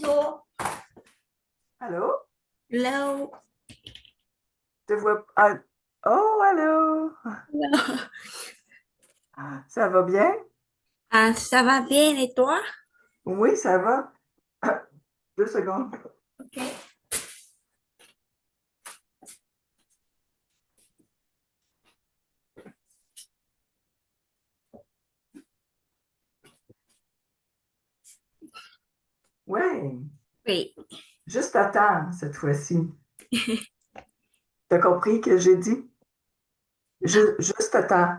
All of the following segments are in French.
bonjour. Allô? Hello. Je vois. Oh, allô? Hello. Ça va bien? Ça va bien et toi? Oui, ça va. 2 secondes. Ok. Ouais, Oui. juste à temps cette fois-ci. T'as compris que j'ai dit? Juste à temps.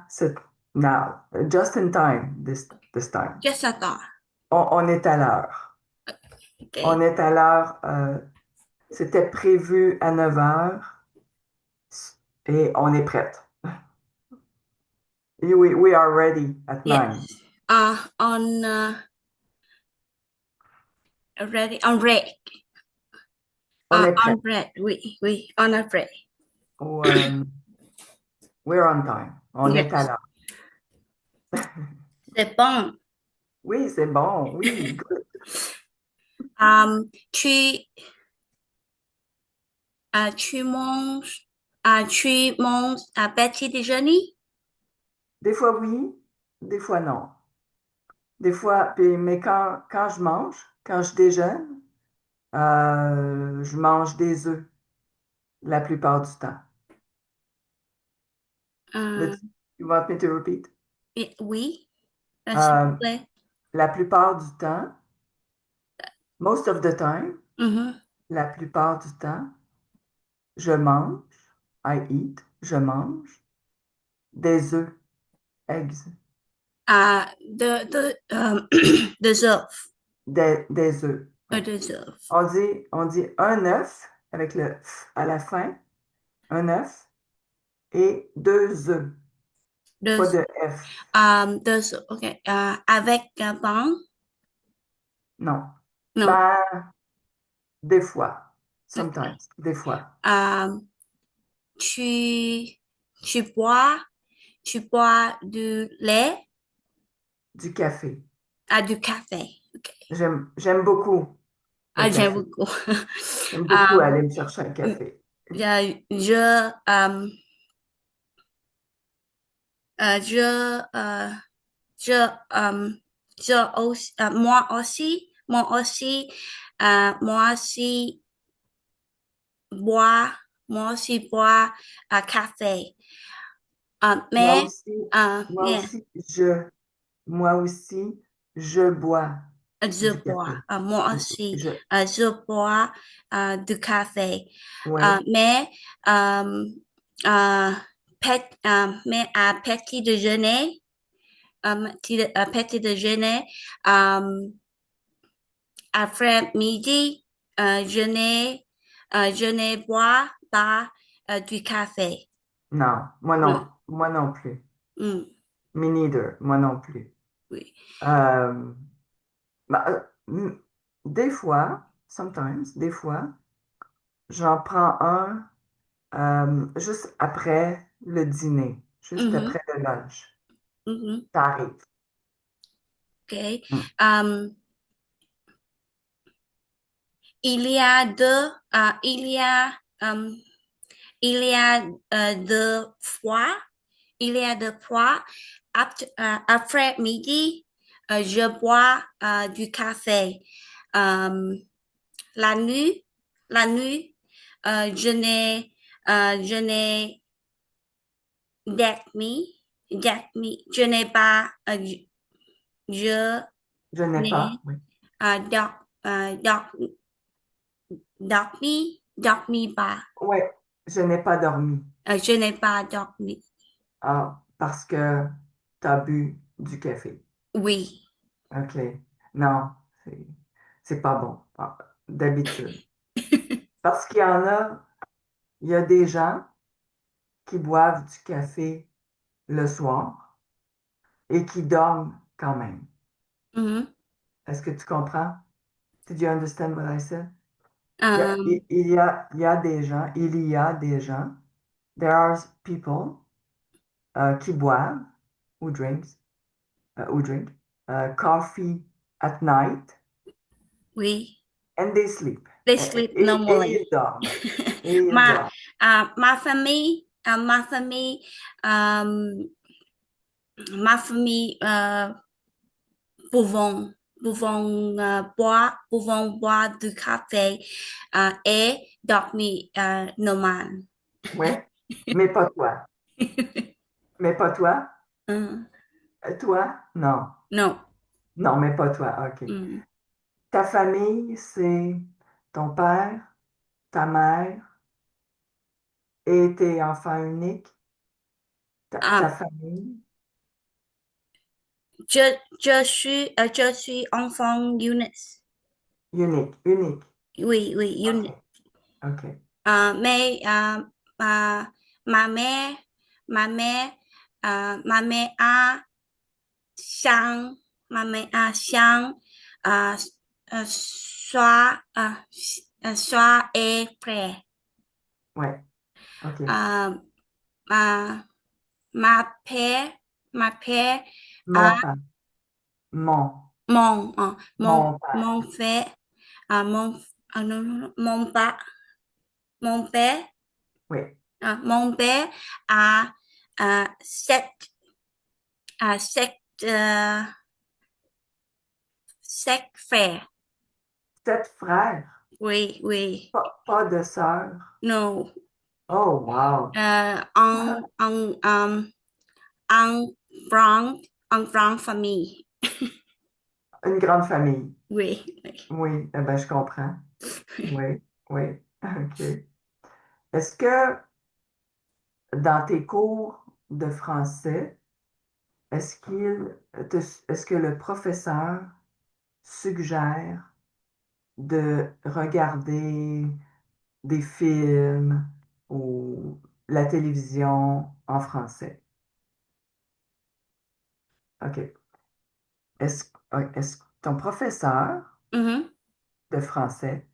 Now. Just in time this time. Just attends. On est à l'heure. On Ok. est à l'heure. C'était prévu à 9 heures et on est prête. We are ready at Yes. 9. On ready. On red. On est prêt. On red. Oui. On a red. We're on time. On est à Yes. l'heure. C'est bon. Oui, c'est bon. Oui, good. Tu tu manges tu manges à petit déjeuner? Des fois oui, des fois non. Des fois, mais quand je mange, quand je déjeune, je mange des œufs la plupart du temps. Euh, Let's- You want me to repeat? oui. S'il vous Euh, plaît. la plupart du temps, most of the time, Mhm. la plupart du temps, je mange, I eat, je mange des œufs, eggs, Deux œufs. des œufs. Oui. Deux œufs. On dit un œuf avec le f à la fin, un œuf et 2 œufs, pas Deux, de F. deux œufs. Ok. Avec un pain? Non. Non. Ben, des fois. Sometimes. Des fois. Euh, tu, tu bois, tu bois du lait Du café. du café. Ok. J'aime beaucoup le J'aime café. beaucoup. J'aime beaucoup Euh, aller me chercher un café. je, euh, je, euh, je, euh, moi aussi, bois, moi aussi bois café. Moi Mais, aussi, moi yeah, aussi, moi aussi, je bois je du bois, café. moi aussi, Je, je bois du café. ouais, Mais, euh, euh, mais à petit déjeuner, petit déjeuner, euh, après midi, je ne bois pas du café. non, Non. moi non plus. Mm, Me neither, moi non plus. oui. Euh, bah, des fois, sometimes, des fois, j'en prends un juste après le dîner, juste Mhm, après le lunch. mhm, Ça arrive. ok. Mm. Euh, il y a deux, euh, il y a, euh, il y a deux fois, il y a deux fois, après midi, je bois du café. Euh, la nuit, la nuit, je n'ai je n'ai pas, je Je n'ai n'ai pas, oui. dormi pas. Ouais, je n'ai pas dormi. Je n'ai pas dormi. Ah, parce que tu as bu du café. Oui. OK. Non, c'est c'est pas bon, d'habitude. Parce il y a des gens qui boivent du café le soir et qui dorment quand même. Mhm. Est-ce que tu comprends? Did you understand what I said? Um, Il y a des gens, there are people qui boivent ou drink coffee at night oui. And they sleep. They sleep Et ils normally. dorment. Et ils Ma, dorment. ma famille, um, ma famille, pouvons, pouvons boire du café, et dormir, normal. Ouais. Mais pas toi. Mais pas toi? Toi? Non. No. Non, mais pas toi. OK. Mm. Ta famille, c'est ton père, ta mère et tes enfants uniques? Ta Um, famille? je suis enfant unique. Unique. Unique. Oui, oui, OK. unique. OK. Mais ma, ma mère, ma mère, ma mère a sang, ma mère a sang, euh, soir et frère. Ouais. OK. Euh, ma, ma père a Mon père. Mon. Mon père. mon frère, non, non, non, mon père, Oui. mon père a, sept, sept, sept frères. 7 frères. Oui, oui. Pas de sœurs. No. Oh, wow. Un grand famille. Une grande famille. Oui, oui. Oui, eh ben, je comprends. Oui, oui. OK. Est-ce que dans tes cours de français, est-ce que le professeur suggère de regarder des films ou la télévision en français? OK. Est-ce que ton professeur Mhm. de français,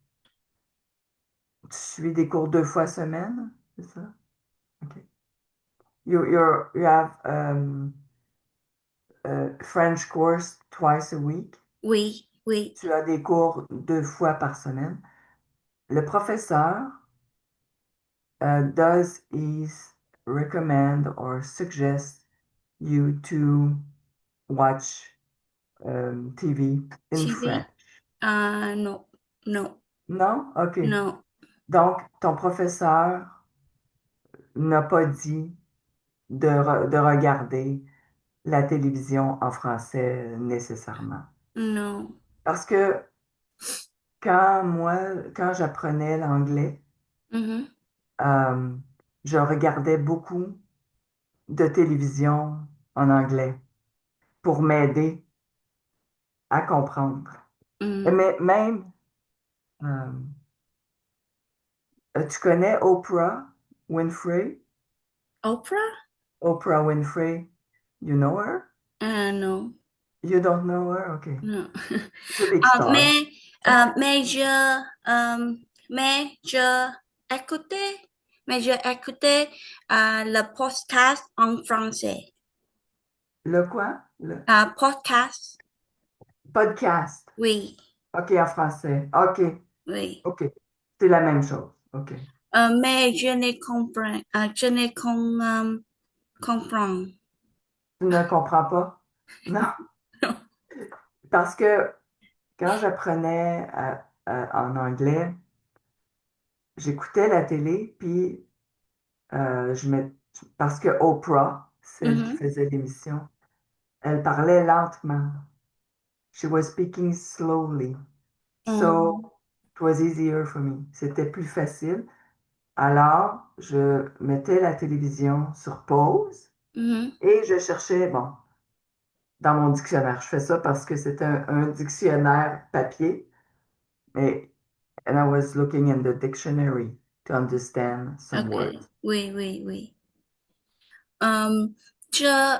tu suis des cours 2 fois semaine? C'est ça? OK. You have French course twice a week. Oui, oui. Tu as des cours 2 fois par semaine. Le professeur, does he recommend or suggest you to watch TV in French? TV? No, no, Non? OK. no, Donc, ton professeur n'a pas dit de regarder la télévision en français nécessairement. no. Parce que quand j'apprenais l'anglais, Mhm. euh, je regardais beaucoup de télévision en anglais pour m'aider à comprendre. Mm. Mais même, euh, tu connais Oprah Winfrey? Oprah? Oprah Winfrey, you know her? No, You don't know her? OK. no. She's a big star. Mais, mais je écoutais, le podcast en français. Le quoi? Le Podcast, podcast. oui, OK, en français. OK, oui. OK. C'est la même chose. OK. Mais je ne comprends. Tu ne comprends pas? Non, parce que quand j'apprenais en anglais, j'écoutais la télé, puis parce que Oprah, celle qui Mhm. faisait l'émission, elle parlait lentement. She was speaking slowly. So Mm. it was easier for me. C'était plus facile. Alors, je mettais la télévision sur pause Mhm. et je cherchais, bon, dans mon dictionnaire. Je fais ça parce que c'est un dictionnaire papier, mais and I was looking in the dictionary to understand some Ok, words. oui, oui, oui. Um, je,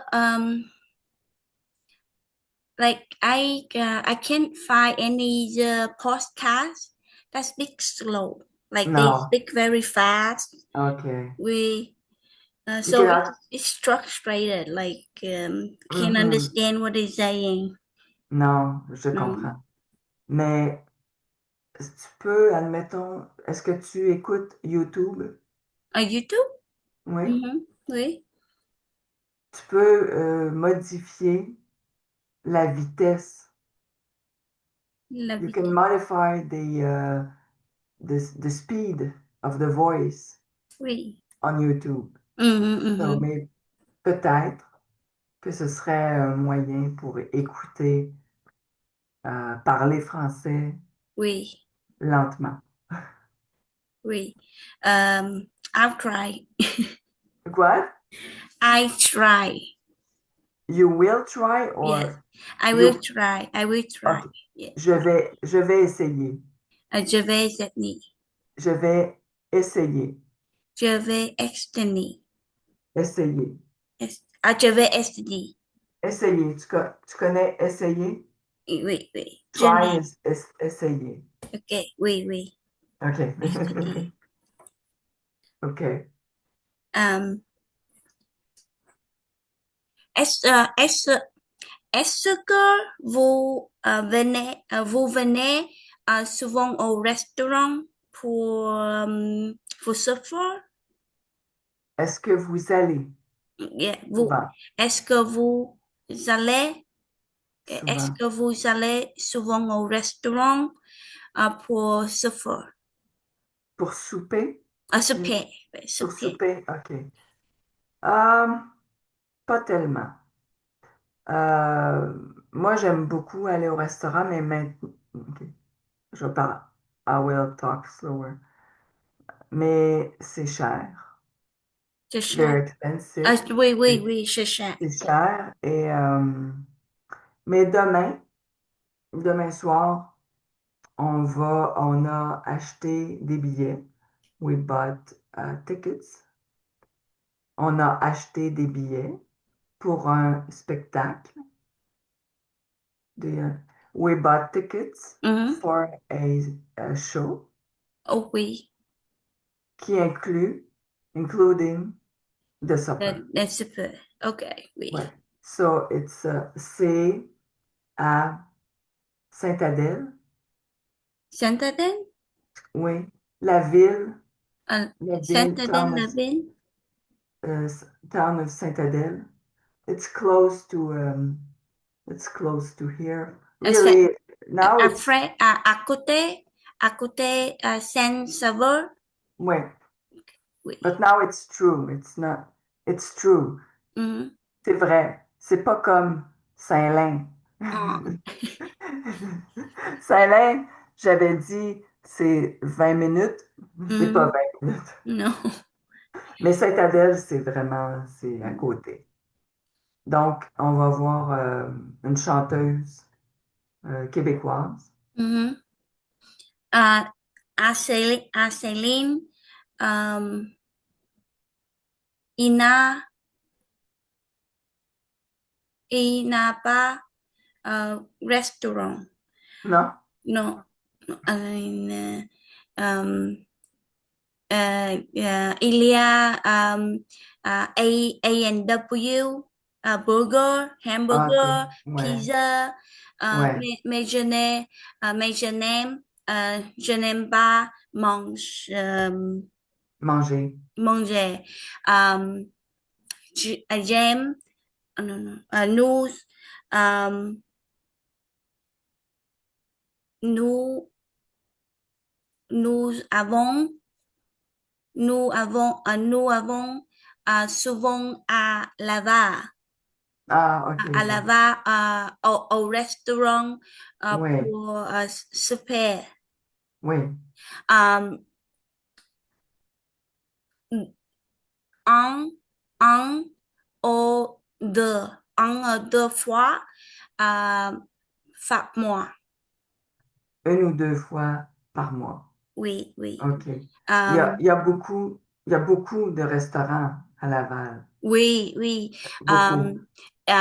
I can't find any podcast that speak slow. Like they No. speak very fast. Okay. We You so cannot. it's frustrated. Like can't Mhm. understand what they're saying. Non, je No. comprends. Mais tu peux, admettons, est-ce que tu écoutes YouTube? YouTube? Oui. Oui, Tu peux modifier la vitesse. la You can vitesse. modify the speed of the voice Oui. on YouTube. So, Mhm. mais peut-être que ce serait un moyen pour écouter parler français Oui, lentement. oui. I'll try. Quoi? I try. You will try Yes, or I will you... try. I will try. OK. Yes. Je vais essayer. Je vais essayer. Je vais essayer. Je vais essayer. Essayer. Je vais essayer. Essayer. Tu connais essayer? Oui, oui. Je Try n'ai. is essayer. Ok, oui, oui. OK. Essayer. OK. Um, est-ce, est-ce, est-ce que vous venez souvent au restaurant pour souper? Est-ce que vous allez Yeah, souvent? est-ce que allez, est-ce Souvent. que vous allez souvent au restaurant pour souper? Pour souper? Souper, oui, Pour souper. souper? OK. Euh, pas tellement. Euh, Moi, j'aime beaucoup aller au restaurant, mais maintenant... OK. Je vais parler. I will talk slower. Mais c'est cher. C'est It's cher. very expensive. Oui, oui, C'est oui, c'est cher. c'est cher. Mais demain soir, on a acheté des billets. We bought tickets. On a acheté des billets pour un spectacle. We bought tickets Mhm. for a show Oh oui, qui including the supper. super. Ok, Ouais. oui. So c'est à Sainte-Adèle. Saint-Étienne? Oui. La ville, Uh, la ville, Saint-Étienne-la-Ville? uh, town of Sainte-Adèle. It's close to here. C'est Really, now it's... après, à côté, Saint-Sauveur? Ouais. Oui. But now it's true. It's not. It's true. Mhm. C'est vrai. C'est pas comme Saint-Lin. Ah, Saint-Lin, j'avais dit c'est 20 minutes. C'est pas mhm. 20 minutes. Non. Mais Sainte-Adèle, c'est à côté. Donc, on va voir une chanteuse québécoise. Mhm. À Céline, euh, il n'a pas restaurant. Non? Non. Euh, il y a A&W, burger, Ah, OK. hamburger, Ouais. pizza, Ouais. mais je n'aime pas Manger. manger. J'aime, non, non, euh, nous, nous avons, nous avons souvent à Laval. Ah, OK. À Laval, au restaurant Oui. pour souper. Oui. Euh, un, un ou deux, un ou deux fois euh, par mois. Une ou deux fois par mois. Oui, oui. OK. Euh, Il y a beaucoup de restaurants à Laval. oui, oui. Beaucoup. Il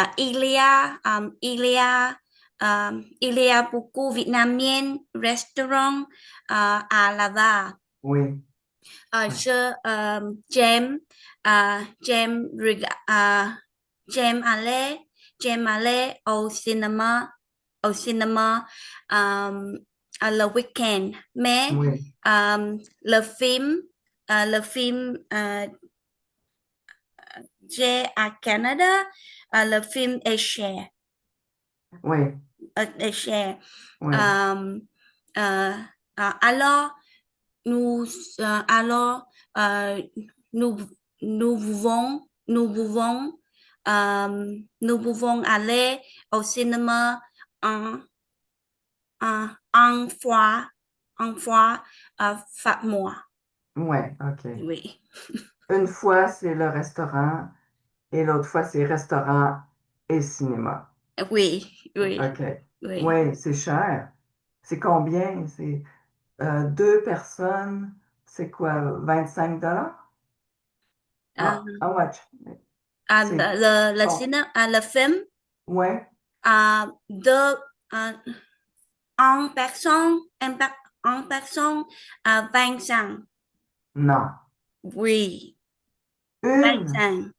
y a beaucoup Vietnamiens restaurants à Laval. Oui. Oui. J'aime j'aime j'aime aller au cinéma um, le week-end. Mais Oui, le film j'ai à Canada, le film est cher. oui, Est cher. oui, Euh, euh, alors, nous, alors, euh, nous, nous pouvons aller au cinéma un, un fois par mois. oui, OK. Oui, Une fois, c'est le restaurant et l'autre fois, c'est restaurant et cinéma. oui, oui, OK. oui. Oui, c'est cher. C'est combien? C'est deux personnes, c'est quoi, 25 $? Euh, How much? C'est, le oh, cinéma, le film, ouais, deux, euh, en personne, en personne, 25. non. Oui, Une, 25. c'est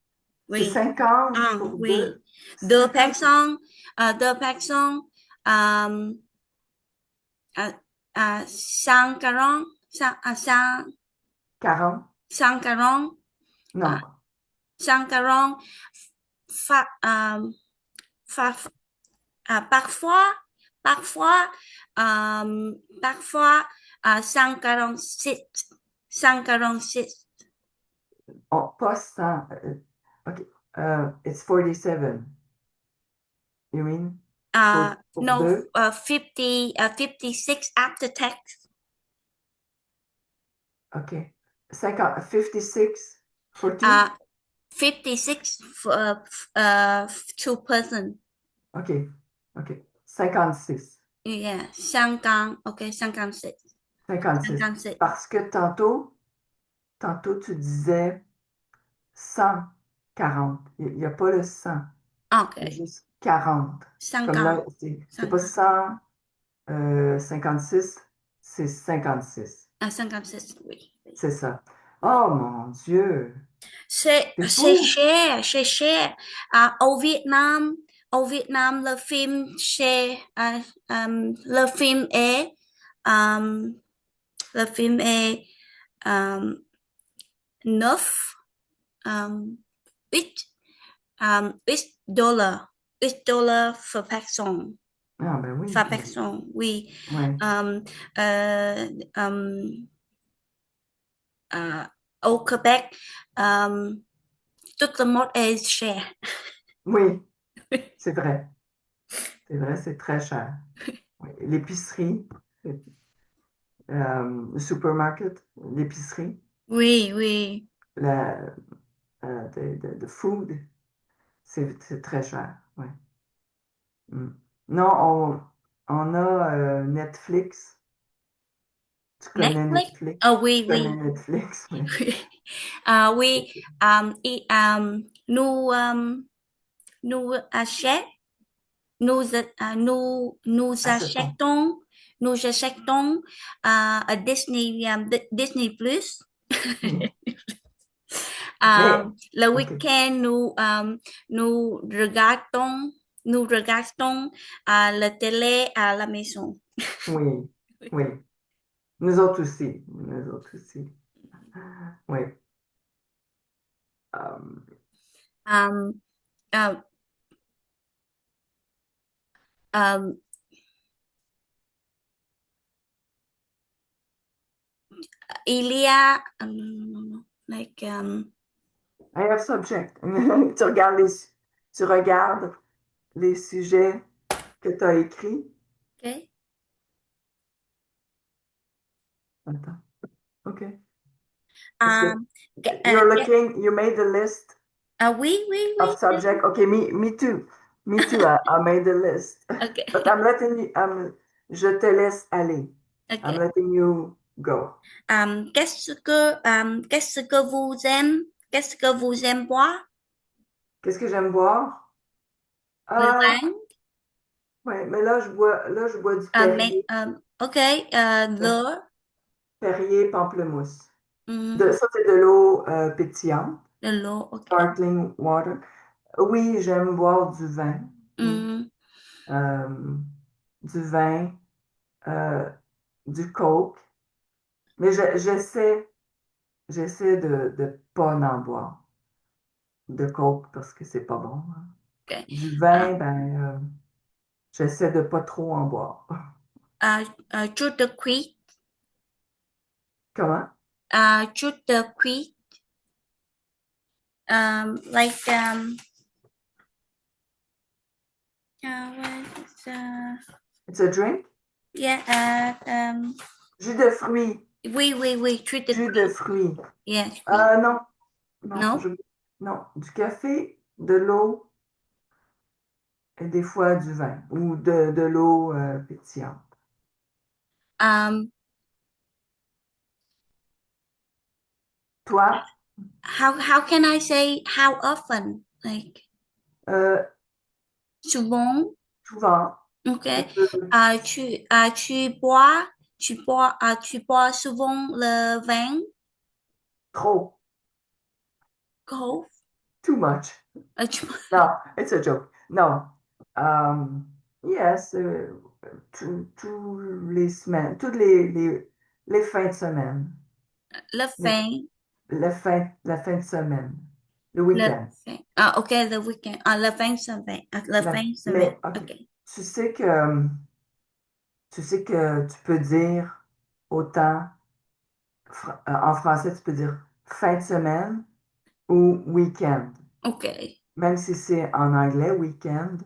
Oui, 50 pour oui. deux. 50, Deux personnes, euh, à 140, 40? 140, à Non. 140, fa- euh, fa- parfois, parfois, parfois, 146, 146. Oh, pas 100. OK. It's 47. You mean? Pour No, deux? 56 after tax. OK. 50, 56 for two? Uh, 56 for, two person. OK. OK. 56. Yeah, 香港, okay, 56. 56. 56. Parce que tantôt, tu disais 140. Il n'y a pas le 100. Il y a Okay, juste 40. Comme 50, là, c'est pas 50, 156, c'est 56. 56, oui. C'est ça. Oh mon Dieu! C'est C'est fou! cher, c'est cher. Au Vietnam, le film est, euh, le film est, euh, 9, euh, 8, 8 dollars, 8 dollars par personne. Ah ben oui. Par personne, oui. Ouais. Euh, euh, euh, euh, Au Québec, euh, tout le monde est cher. Oui, c'est vrai. C'est vrai, c'est très cher. Oui. L'épicerie, le supermarket, l'épicerie, Oui, oui. la, the food, c'est très cher. Ouais. Mm. Non, on a Netflix. Tu connais Netflix? Netflix? Ah Tu oui, connais oui. Netflix, oui. Oui, nous achètons, nous Achetons. achetons, nous achetons Disney, Disney Plus. Oui. Mais, Le OK. week-end, nous regardons, nous regardons la télé à la maison. Oui, oui. Nous autres aussi. Nous autres aussi. Oui. Um, Um, uh, um, il y a, like, I have subject. Tu regardes les sujets que tu as écrits. okay. Attends. OK. Est-ce que Um, you made the list oui, oui, of oui. subject? Okay, me too. Me too. I made the list. Okay, But I'm letting you, je te laisse aller. I'm okay. letting you go. Qu'est-ce que vous aimez, qu'est-ce que vous aimez boire? Qu'est-ce que j'aime boire? Le Ah, vin? ouais, mais là, je bois du Mais, Perrier. okay, le, Perrier pamplemousse. mm, Ça, c'est de l'eau pétillante, le l'eau, okay. sparkling water. Oui, j'aime boire du vin. Oui. Mm, Euh, du vin. du coke, mais j'essaie de pas en boire de coke parce que c'est pas bon, hein. Okay. Du Uh, vin, j'essaie de pas trop en boire. Sugar Creek, Comment? Sugar Creek, like what is, It's a drink? yeah, Jus de fruits. oui, Sugar Jus de Creek, fruits. yes, oui. Non, non, No, non. Du café, de l'eau et des fois du vin ou de l'eau pétillante. um, Toi, how can I say how often? Like euh, souvent, souvent, tu okay. peux Tu bois souvent le vin trop, cold? too much. Tu- No, it's a joke. No. Yes, tous les semaines, les fins de semaine. le Les- vin, la fin de semaine. Le le week-end. vin. Ok, le week-end. Le vin semaine. Le vin semaine. Mais, OK. Ok. Tu sais que, tu sais que tu peux dire autant, en français, tu peux dire fin de semaine ou week-end. Ok. Même si c'est en anglais, week-end,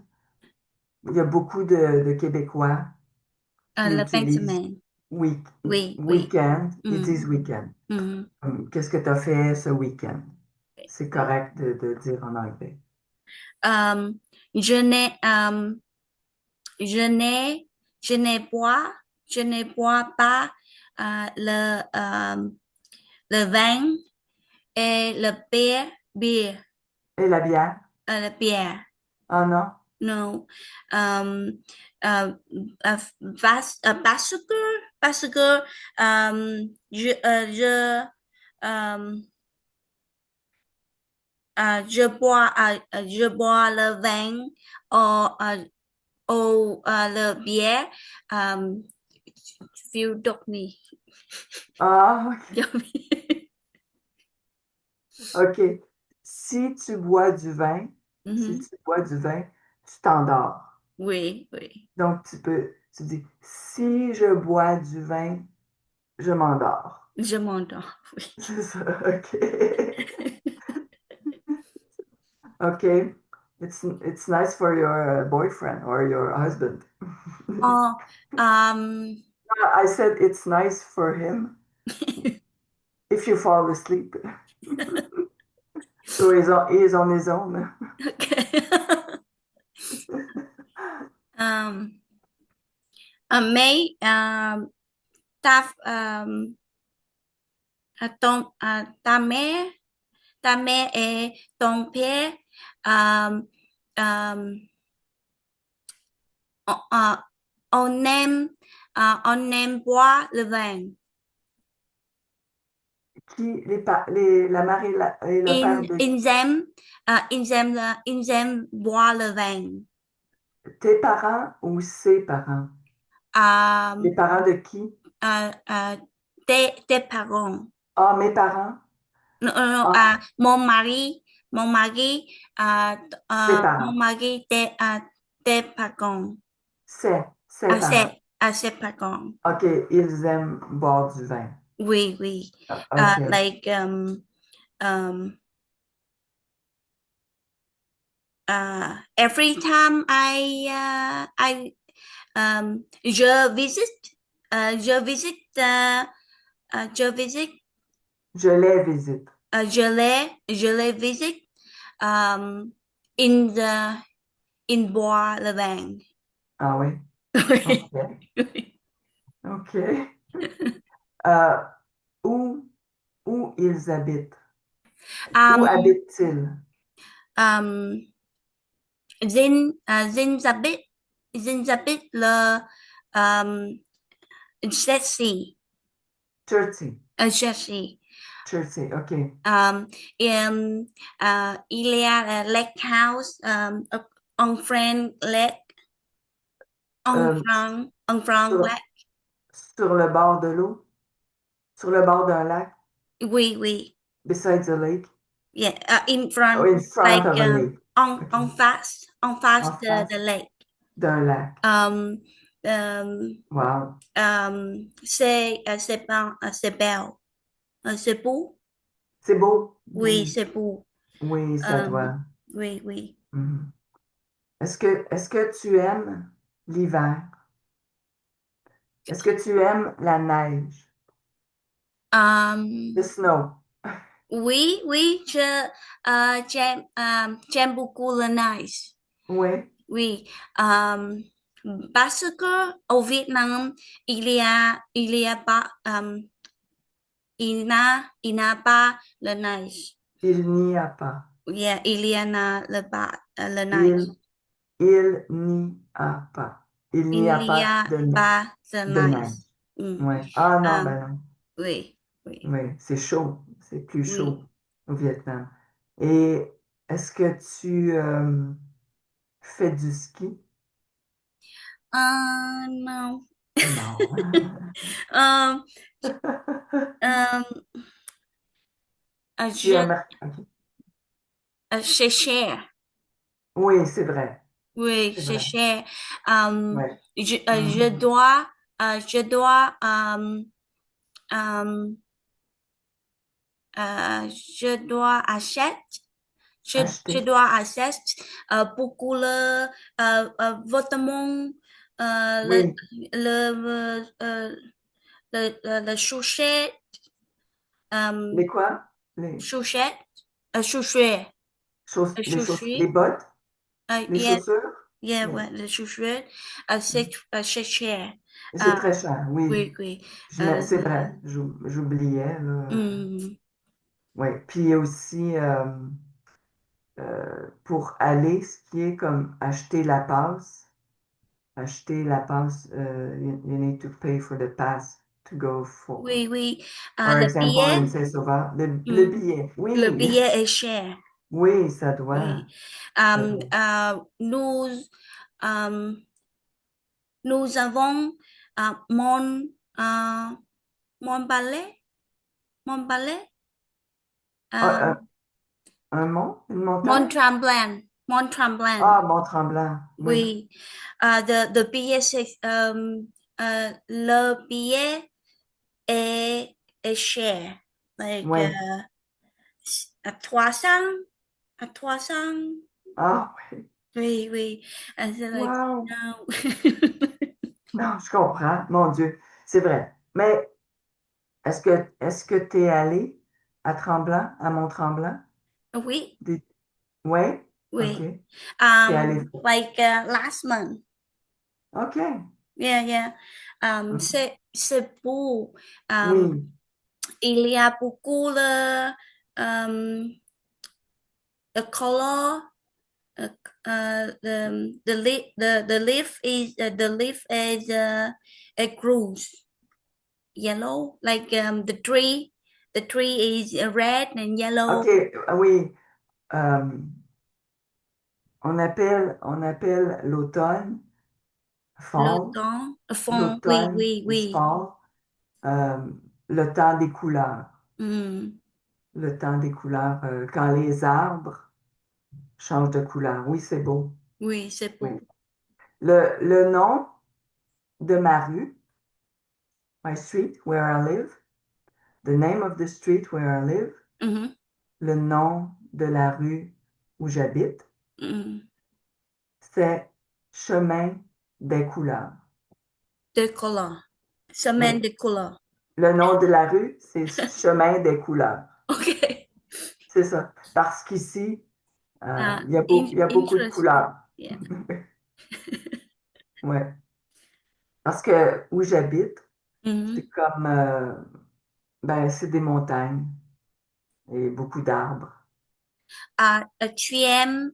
il y a beaucoup de Québécois qui Le fin utilisent semaine. week, Oui. week-end, ils disent Mhm, week-end. mhm. Qu'est-ce que tu as fait ce week-end? C'est correct de dire en anglais. Euh, je n'ai, euh, je n'ai, je ne bois pas le vin et le bière, Et la bière? la bière. Ah non? No. Um, uh, parce que um, je bois le vin ou le bière. Um, Phiêu độc me. Ah, OK. Si tu bois du vin, si Mhm. tu bois du vin, tu t'endors. Oui. Donc, tu dis, si je bois du vin, je m'endors. Je m'endors. Oui. C'est ça, OK. OK. It's nice for your boyfriend or your husband. Oh, um, I said it's nice for him if you fall asleep. So he is on his own. okay. Um, May ta ta mère et ton père euh, euh, on, euh, on aime on aime boire le vin. La mère et le père de Ils aiment boire le vin. tes parents ou ses parents? Euh, Les parents de qui? euh, euh, tes parents. Ah, mes parents? Non, Ah, mon mari, ses mon parents. mari, tes parents. Ses parents. Ses parents. OK, ils aiment boire du vin. Oui. OK. Like um, every time je visit, je visit, Je les visite. je les visit um, in bois le vin. Ah oui? Oui. OK. OK. Euh, où, où ils habitent? Où Um, habitent-ils? um, Zinzabit le Jesse, Chertsey. Jesse. Chertsey, OK. Um, il y a Lake House, on Friend Lake, Euh, on Friend sur, Lake. sur le bord de l'eau, sur le bord d'un lac, Oui. besides a lake, Yeah, in or front, in front like of a lake. Okay. on face En face the lake. d'un lac. Um, um, Wow. c'est belle. C'est beau. C'est beau. Oui, Oui. c'est beau. Oui, ça Um, doit. oui. Mhm. Est-ce que tu aimes l'hiver? Est-ce que tu aimes la neige? The Um, snow. oui, j'aime beaucoup la neige. Oui. Oui, um, parce que au Vietnam, il y a pas, il n'a pas la neige. Il n'y a pas. Yeah, il y en a la neige. Il, il n'y a pas. Il n'y Il a n'y pas a pas de de neige. neige. Mm. Oui. Ah non, Um, ben non. oui. Oui, c'est chaud. C'est plus chaud Oui. au Vietnam. Et est-ce que tu fais du ski? Non. Non. Um, um, Tu je, aimes. Ok. c'est cher. Oui, c'est vrai. Oui, C'est c'est vrai. cher. Um, Ouais. je Mhm. dois, je dois, um, je dois acheter, je Acheter. dois acheter beaucoup vêtements, le, Oui. le chaussette, Les um, quoi? Les chaussette, chaussette, les chaussette, bottes? Les yeah, chaussures? ouais, Les- le chaussette, c'est cher. C'est Euh, très cher, oui. oui. C'est vrai, j'oubliais, là. Hmm, Oui. Puis il y a aussi pour aller skier, comme acheter la passe, you need to pay for the pass to go for. oui. For Le example, billet, in Saint-Sauveur, le hmm, billet, le oui, billet est cher. oui, ça doit, Oui. ça Um, doit. uh, nous, um, nous avons mon, uh, mon balai, mon balai, Ah, um, un mont, une montagne? Mont Tremblant. Ah, Mont-Tremblant, oui, Oui. The billet, le billet est cher. Like, oui. à 300, à 300. Ah, oui. Oui. And so like, Wow! no. Non, je comprends, mon Dieu, c'est vrai. Mais est-ce que tu es allé à Tremblant, à Mont-Tremblant? Oui. Des- Ouais? OK. Oui. T'es allé. Like last month. OK. Yeah. C'est beau. Um, Oui. il y a beaucoup um, the color. Uh, the leaf is a grows yellow. Like the tree is red and OK. yellow. Oui. Euh, on appelle l'automne Le fall. temps, fond. L'automne is Oui. fall. Euh, le temps des couleurs. Mm, Le temps des couleurs. Quand les arbres changent de couleur. Oui, c'est beau. oui, c'est Oui. beau. Le nom de ma rue, my street where I live, the name of the street where I live, Mhm, le nom de la rue où j'habite, mm. c'est Chemin des couleurs. De couleur. Semaine Oui. de couleur. Le nom de la rue, c'est Chemin des couleurs. Okay. C'est ça. Parce qu'ici, il y a beaucoup de Interesting. couleurs. Yeah. Ouais. Parce que où j'habite, c'est Mhm. comme, ben, c'est des montagnes et beaucoup d'arbres. Tu aimes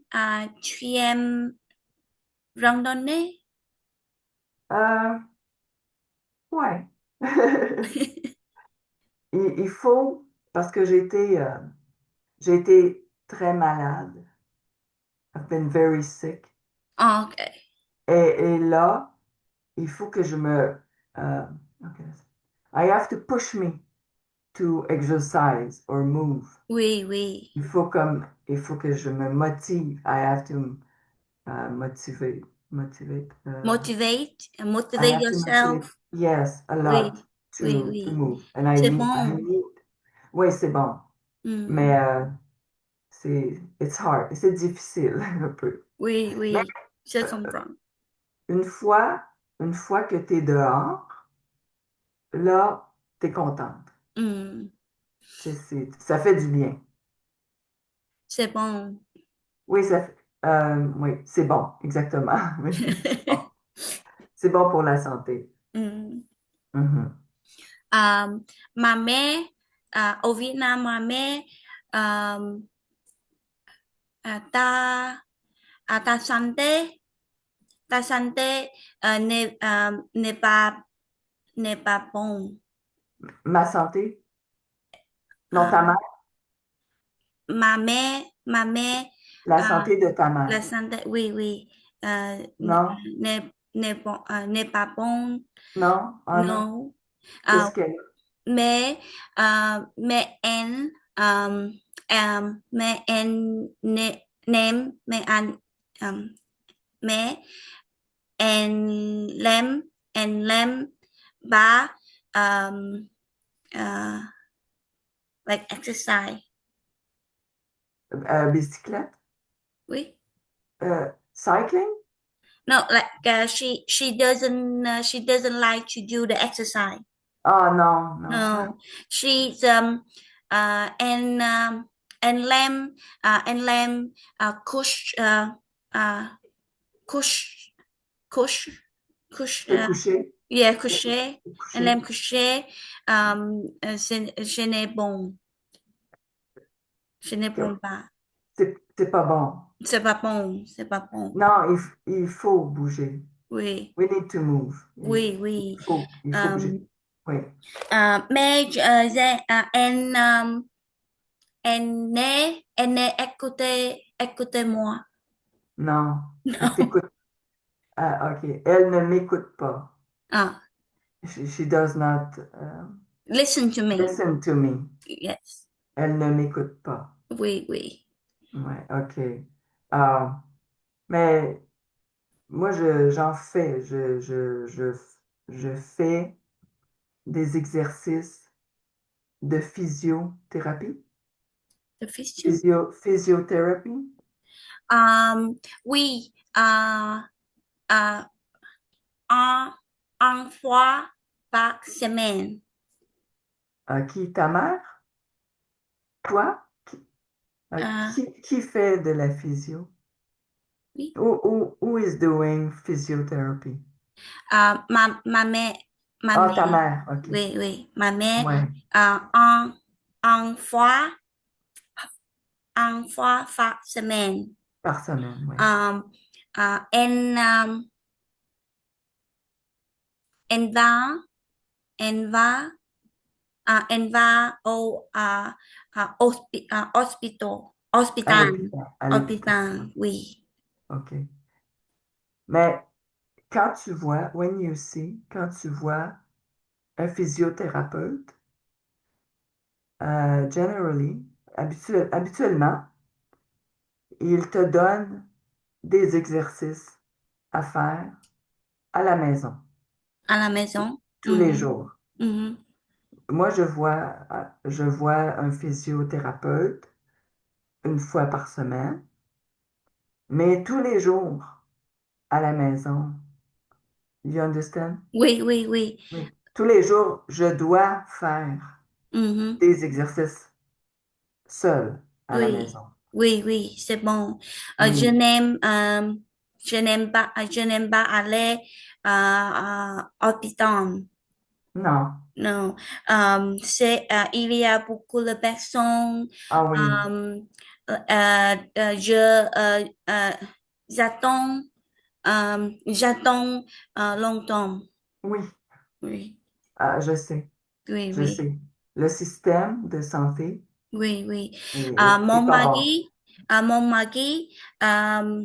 randonnée? Euh, ouais. Il faut, parce que j'ai été très malade. I've been very sick. Okay. Et là, il faut que je me Okay. I have to push me to exercise or move. Oui, oui. Il faut que je me motive. I have to motivate. I Motivate have to motivate. yourself. Yes, a lot Oui, oui, to oui. move. And C'est I bon. need. Oui, c'est bon. Hmm. Mais it's hard. C'est difficile un peu. Oui, Mais oui. Je euh, comprends. une fois, une fois que tu es dehors, là, tu es contente. Hmm. Ça fait du bien. C'est bon. Oui, oui, c'est bon, exactement. Oui, c'est bon. C'est bon pour la santé. Hmm. Mhm. Mà mẹ, ở Việt Nam mà mẹ, um, ta, ta santé n'est pas bon. Ma santé? Non, ta Euh, mère? ma mère, La euh, santé de ta la mère? santé, oui, oui, Non? n'est pas bon, Non? Ah non? non. Euh, Qu'est-ce qu'elle... mais mais n'aime, um, mais l'aime, l'aime pas, um, uh, like exercise. Bicyclette? Oui. Cycling? No, like she doesn't like to do the exercise. Ah non, non. No, she's and lamb kush uh kush kush kush Se coucher? yeah Se coucher and coucher? lamb coucher ce n'est bon, ce n'est bon Que- pas, c'est pas bon. c'est pas bon, c'est pas bon. Non, il faut bouger. Oui, We need to move. oui, oui. Il faut bouger. Um, Oui. mais elle n'est écoutez-moi. Non, elle No. t'écoute. Ah, OK. Elle ne m'écoute pas. Ah, She does not listen to me. listen to me. Yes. Elle ne m'écoute pas. Oui, oui. Ouais, OK. Ah, mais moi, j'en fais. Je fais des exercices de physiothérapie. The fishing. Physiothérapie. Oui, uh, un, un fois par semaine. Qui, ta mère? Toi? Uh, Qui fait de la physio? oui. Who is doing physiotherapy? Ma mère, ma Ah, ta mère. mère, OK. Oui, oui. Ma mère, Ouais, un, un fois, un fois par semaine. par semaine, ouais. Um, and and va, and va, and va au hospital, À l'hôpital, ouais. hospital, oui. OK. Mais quand tu vois, quand tu vois un physiothérapeute, generally, habituellement, il te donne des exercices à faire à la maison, À la maison. tous les Mhm, jours. mhm. Moi, je vois un physiothérapeute une fois par semaine, mais tous les jours à la maison. You understand? Oui, oui, oui. Oui. Tous les jours, je dois faire Mhm. des exercices seul à la Oui, maison. oui, oui, c'est bon. Oui. Je n'aime pas aller à hôpital. Non. Non, il y a beaucoup de personnes. Ah oui. euh, je j'attends j'attends longtemps. Oui. Oui, Ah, oui, je oui, sais. Le système de santé oui, oui. est pas bon. Mon mari, euh,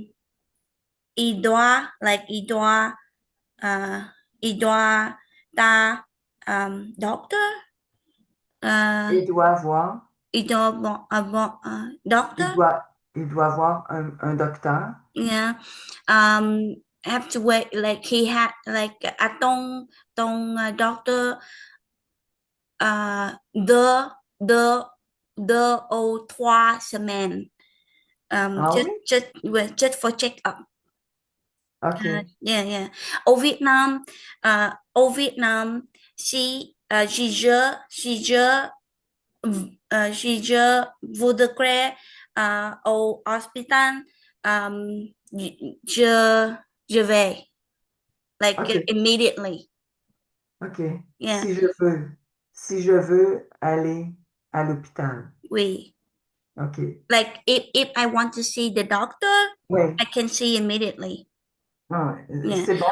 il doit, like, euh, il doit, doctor. Uh, Il doit avoir, il doit avoir un il doctor. doit, il doit avoir un docteur. Yeah. Have to wait like he had like tông tông doctor the the the au trois semaines. Ah oui? Just for check up. OK. Yeah, yeah. Ở Việt Nam, she voudrait au hospital. Um, je, je vais like OK. immediately. OK. Yeah, Si je veux aller à l'hôpital. we OK. like if I want to see the doctor, Oui. I can see immediately. Ah, Yeah. c'est bon.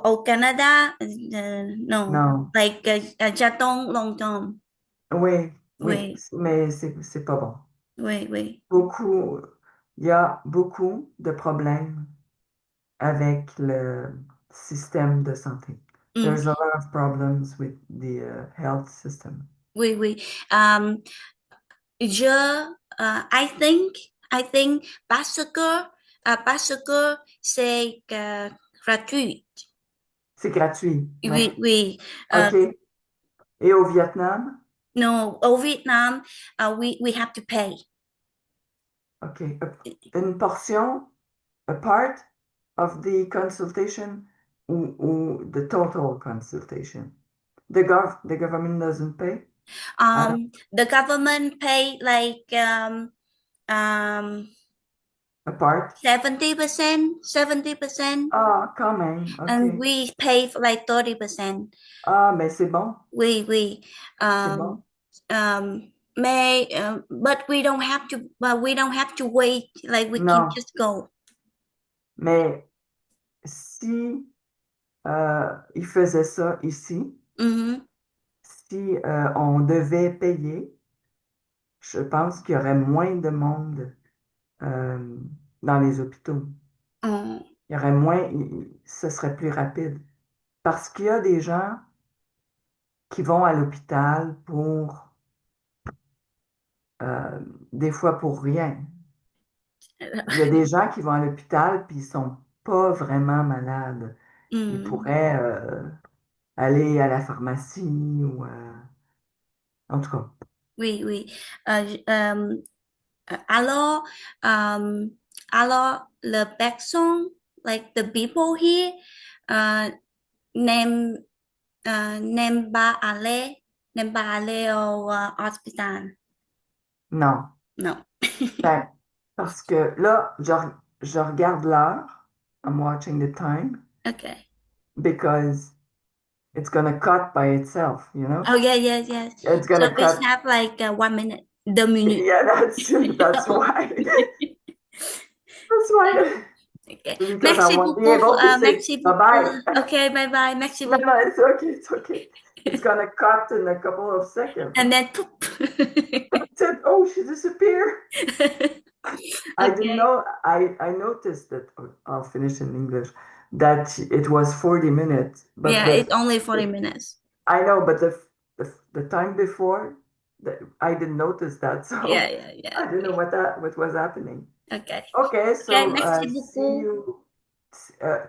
Au Canada, no, Non. like Jaton longtemps. Oui, oui, Oui, mais c'est pas bon. oui, oui. Beaucoup, il y a beaucoup de problèmes avec le système de santé. Mm, There's a lot of problems with the health system. oui, oui. Je, I think parce que c'est gratuit. C'est gratuit, ouais. Oui, oui. OK. Et au Vietnam? No, au Vietnam, we have to pay. OK. Une portion, a part of the consultation ou the total consultation? The government doesn't pay? I don't, The government pay like um a part? 70%, 70%, Ah, quand même, and OK. we pay for like 30%. Ah, mais c'est bon, We c'est um bon. may but we don't have to wait, like we can Non, just go. mais si il faisait ça ici, Mm-hmm. si on devait payer, je pense qu'il y aurait moins de monde euh, dans les hôpitaux. Oh, Il y aurait moins, ce serait plus rapide. Parce qu'il y a des gens qui vont à l'hôpital pour, euh, des fois pour rien. Il y a des gens qui vont à l'hôpital puis ils sont pas vraiment malades. Ils mm, pourraient aller à la pharmacie ou en tout cas. oui. Alors, um, alors le personne, like the people here, uh, n'aime n'aime pas aller au hospital. Non. No. Ben, parce que là, je regarde l'heure. I'm watching the time Okay. because it's gonna cut by itself, you know? Oh, yeah, yes, yes. It's So gonna we cut. have like 1 minute, 2 minutes. Yeah, that's why. That's why. Okay. Because I won't be able to say Merci beaucoup. bye-bye. Okay, bye bye. Merci No, beaucoup. no, it's okay, it's okay. It's gonna cut in a couple of seconds. And then poop. I said, oh, she disappeared. I didn't Okay. know. I noticed that. I'll finish in English. That it was 40 minutes, but Yeah, it's only 40 minutes. I know, but the time before, I didn't notice that, Yeah, so yeah, yeah. I didn't know what was happening. Okay. Okay, Okay, so merci see beaucoup. you. Uh,